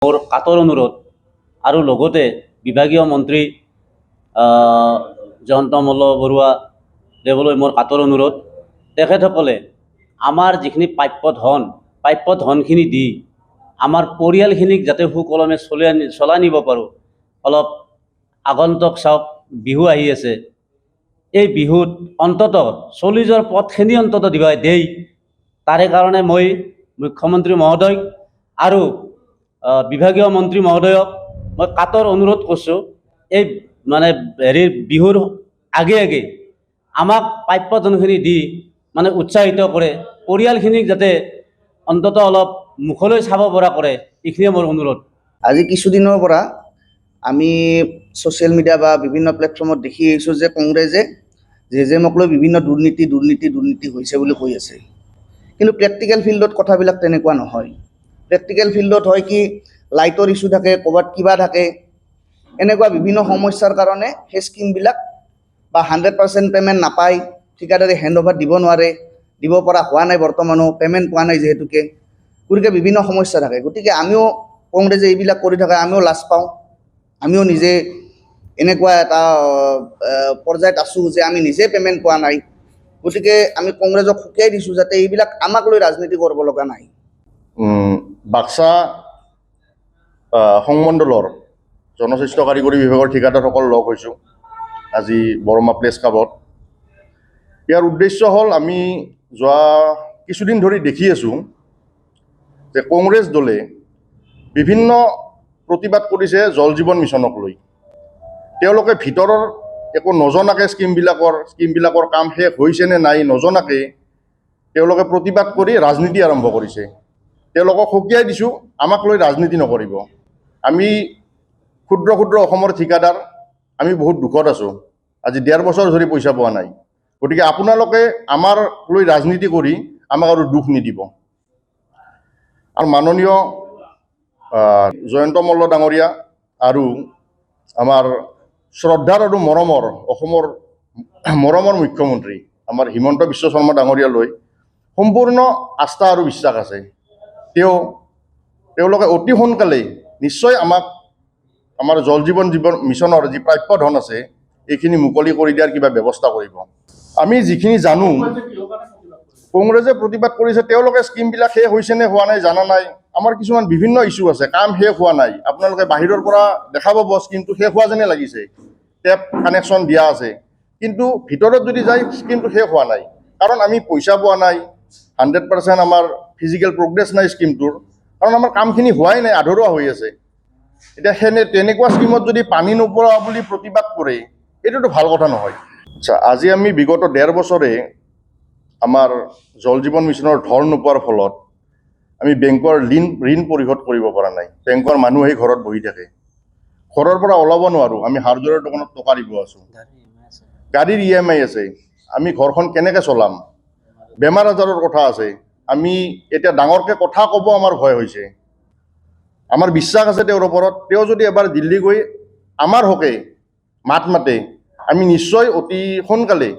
মোৰ কাতৰ অনুৰোধ আৰু লগতে বিভাগীয় মন্ত্ৰী জয়ন্ত মল্ল বৰুৱা দেৱলৈ মোৰ কাতৰ অনুৰোধ, তেখেতসকলে আমাৰ যিখিনি প্ৰাপ্য ধনখিনি দি আমাৰ পৰিয়ালখিনিক যাতে সুকলমে চলাই নিব পাৰোঁ। অলপ আগন্তুক চাওক, বিহু আহি আছে, এই বিহুত অন্ততঃ চলি যোৱাৰ পথখিনি অন্ততঃ দেই। তাৰে কাৰণে মই মুখ্যমন্ত্ৰী মহোদয় আৰু বিভাগীয় মন্ত্ৰী মহোদয়ক মই কাতৰ অনুৰোধ কৰিছোঁ, এই বিহুৰ আগে আমাক প্ৰাপ্য ধনখিনি দি উৎসাহিত কৰে, পৰিয়ালখিনিক যাতে অন্ততঃ অলপ মুখলৈ চাব পৰা কৰে, এইখিনিয়ে মোৰ অনুৰোধ। আজি কিছুদিনৰ পৰা আমি ছ'চিয়েল মিডিয়া বা বিভিন্ন প্লেটফৰ্মত দেখি আহিছোঁ যে কংগ্ৰেছে জেজেমক লৈ বিভিন্ন দুৰ্নীতি হৈছে বুলি কৈ আছে। কিন্তু প্ৰেক্টিকেল ফিল্ডত কথাবিলাক তেনেকুৱা নহয়। প্ৰেক্টিকেল ফিল্ডত হয় কি, লাইটৰ ইছ্যু থাকে, ক'ৰবাত কিবা থাকে, এনেকুৱা বিভিন্ন সমস্যাৰ কাৰণে সেই স্কিমবিলাক বা 100% পে'মেণ্ট নাপায়, ঠিকাদাৰে হেণ্ড অভাৰ দিব নোৱাৰে, দিব পৰা হোৱা নাই, বৰ্তমানো পে'মেণ্ট পোৱা নাই যিহেতুকে। গতিকে বিভিন্ন সমস্যা থাকে। গতিকে আমিও কংগ্ৰেছে এইবিলাক কৰি থাকে, আমিও লাজ পাওঁ। আমিও নিজে এনেকুৱা এটা পৰ্যায়ত আছোঁ যে আমি নিজে পে'মেণ্ট পোৱা নাই। গতিকে আমি কংগ্ৰেছক সকীয়াই দিছোঁ যাতে এইবিলাক আমাক লৈ ৰাজনীতি কৰিব লগা নাই। বাক্সা সংমণ্ডলৰ জনস্বাস্থ্য কাৰিকৰী বিভাগৰ ঠিকাদাৰসকল লগ হৈছোঁ আজি বৰমা প্ৰেছ ক্লাবত। ইয়াৰ উদ্দেশ্য হ'ল, আমি যোৱা কিছুদিন ধৰি দেখি আছোঁ যে কংগ্ৰেছ দলে বিভিন্ন প্ৰতিবাদ কৰিছে জল জীৱন মিছনক লৈ। তেওঁলোকে ভিতৰৰ একো নজনাকৈ স্কিমবিলাকৰ কাম শেষ হৈছে নে নাই নজনাকৈ তেওঁলোকে প্ৰতিবাদ কৰি ৰাজনীতি আৰম্ভ কৰিছে। তেওঁলোকক সকীয়াই দিছোঁ, আমাক লৈ ৰাজনীতি নকৰিব। আমি ক্ষুদ্ৰ অসমৰ ঠিকাদাৰ, আমি বহুত দুখত আছোঁ। আজি 1.5 বছৰ ধৰি পইচা পোৱা নাই। গতিকে আপোনালোকে আমাৰ লৈ ৰাজনীতি কৰি আমাক আৰু দুখ নিদিব। আৰু মাননীয় জয়ন্ত মল্ল ডাঙৰীয়া আৰু আমাৰ শ্ৰদ্ধাৰ আৰু অসমৰ মৰমৰ মুখ্যমন্ত্ৰী আমাৰ হিমন্ত বিশ্ব শৰ্মা ডাঙৰীয়ালৈ সম্পূৰ্ণ আস্থা আৰু বিশ্বাস আছে। তেওঁলোকে অতি সোনকালেই নিশ্চয় আমাৰ জল জীৱন মিছনৰ যি প্ৰাপ্য ধন আছে এইখিনি মুকলি কৰি দিয়াৰ কিবা ব্যৱস্থা কৰিব। আমি যিখিনি জানো, কংগ্ৰেছে প্ৰতিবাদ কৰিছে, তেওঁলোকে স্কিমবিলাক শেষ হৈছে নে হোৱা নাই জানা নাই। আমাৰ কিছুমান বিভিন্ন ইছ্যু আছে, কাম শেষ হোৱা নাই। আপোনালোকে বাহিৰৰ পৰা দেখা পাব স্কিমটো শেষ হোৱা যেনে লাগিছে, টেপ কানেকশ্যন দিয়া আছে, কিন্তু ভিতৰত যদি যায় স্কিমটো শেষ হোৱা নাই। কাৰণ আমি পইচা পোৱা নাই, 100% আমাৰ ফিজিকেল প্ৰগ্ৰেছ নাই স্কিমটোৰ, কাৰণ আমাৰ কামখিনি হোৱাই নাই, আধৰুৱা হৈ আছে। এতিয়া তেনেকুৱা স্কিমত যদি পানী নোপোৱা বুলি প্ৰতিবাদ কৰে, এইটোতো ভাল কথা নহয়। আচ্ছা, আজি আমি বিগত 1.5 বছৰে আমাৰ জল জীৱন মিছনৰ ধন নোপোৱাৰ ফলত আমি বেংকৰ ঋণ পৰিশোধ কৰিব পৰা নাই। বেংকৰ মানুহ আহি ঘৰত বহি থাকে, ঘৰৰ পৰা ওলাব নোৱাৰোঁ। আমি হাৰ্ডৱেৰৰ দোকানত টকা দিব আছোঁ, গাড়ীৰ EMI আছে, আমি ঘৰখন কেনেকৈ চলাম, বেমাৰ আজাৰৰ কথা আছে। আমি এতিয়া ডাঙৰকৈ কথা ক'ব আমাৰ ভয় হৈছে। আমাৰ বিশ্বাস আছে তেওঁৰ ওপৰত, তেওঁ যদি এবাৰ দিল্লী গৈ আমাৰ হকে মাত মাতে, আমি নিশ্চয় অতি সোনকালে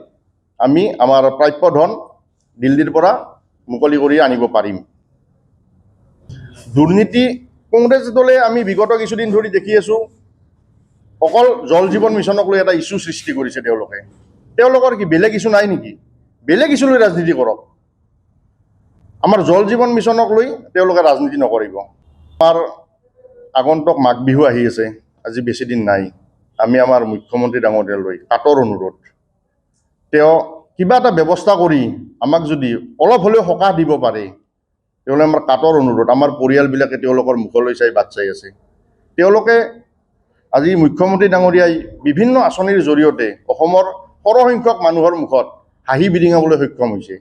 আমি আমাৰ প্ৰাপ্য ধন দিল্লীৰ পৰা মুকলি কৰি আনিব পাৰিম। দুৰ্নীতি, কংগ্ৰেছ দলে আমি বিগত কিছুদিন ধৰি দেখি আছোঁ অকল জল জীৱন মিছনক লৈ এটা ইছ্যু সৃষ্টি কৰিছে। তেওঁলোকৰ কি বেলেগ ইছ্যু নাই নেকি? বেলেগ ইছ্যু লৈ ৰাজনীতি কৰক। আমাৰ জল জীৱন মিছনক লৈ তেওঁলোকে ৰাজনীতি নকৰিব। আমাৰ আগন্তুক মাঘ বিহু আহি আছে, আজি বেছিদিন নাই। আমি আমাৰ মুখ্যমন্ত্ৰী ডাঙৰীয়ালৈ কাতৰ অনুৰোধ, তেওঁ কিবা এটা ব্যৱস্থা কৰি আমাক যদি অলপ হ'লেও সকাহ দিব পাৰে, তেওঁলোকে আমাৰ কাতৰ অনুৰোধ। আমাৰ পৰিয়ালবিলাকে তেওঁলোকৰ মুখলৈ চাই বাট চাই আছে। তেওঁলোকে আজি মুখ্যমন্ত্ৰী ডাঙৰীয়াই বিভিন্ন আঁচনিৰ জৰিয়তে অসমৰ সৰহসংখ্যক মানুহৰ মুখত হাঁহি বিৰিঙাবলৈ সক্ষম হৈছে।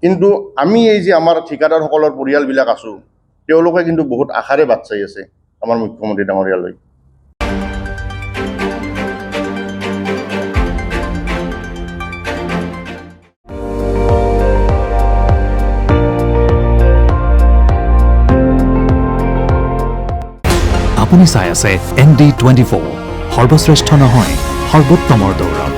কিন্তু আমি এই যে আমাৰ ঠিকাদাৰসকলৰ পৰিয়ালবিলাক আছোঁ, তেওঁলোকে কিন্তু বহুত আশাৰে বাট চাই আছে আমাৰ মুখ্যমন্ত্ৰী ডাঙৰীয়ালৈ। আপুনি চাই আছে ND24, সৰ্বশ্ৰেষ্ঠ নহয়, সৰ্বোত্তমৰ দৌৰত।